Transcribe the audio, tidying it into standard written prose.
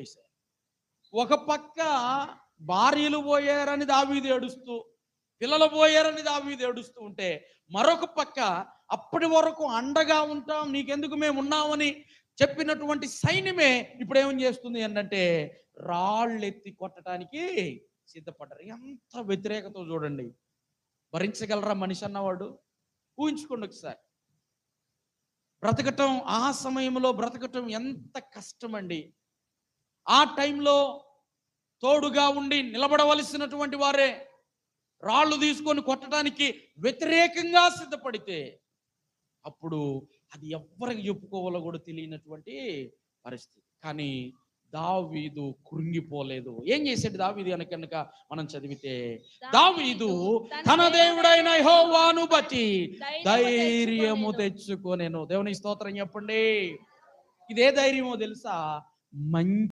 చంపేశారు. ఒక పక్క భార్యలు పోయారని దావీదు ఏడుస్తూ, పిల్లలు పోయారని దావీదు ఏడుస్తూ ఉంటే, మరొక పక్క అప్పటి వరకు అండగా ఉంటాం, నీకెందుకు మేము ఉన్నామని చెప్పినటువంటి సైన్యమే ఇప్పుడు ఏం చేస్తుంది అంటే రాళ్ళు ఎత్తి కొట్టడానికి సిద్ధపడ్డారు. ఎంత వ్యతిరేకత చూడండి. భరించగలరా మనిషి అన్నవాడు? ఊహించుకోండి ఒకసారి. బ్రతకటం, ఆ సమయంలో బ్రతకటం ఎంత కష్టమండి. ఆ టైంలో తోడుగా ఉండి నిలబడవలసినటువంటి వారే రాళ్ళు తీసుకొని కొట్టడానికి వ్యతిరేకంగా సిద్ధపడితే, అప్పుడు అది ఎవ్వరికి చెప్పుకోవాలో కూడా తెలియనటువంటి పరిస్థితి. కానీ దావీదు కృంగిపోలేదు. ఏం చేశాడు దావీదు కనుక మనం చదివితే, దావీదు తన దేవుడైన యెహోవాను బట్టి ధైర్యము తెచ్చుకొనెను. దేవుని స్తోత్రం చెప్పండి. ఇదే ధైర్యమో తెలుసా? మంచి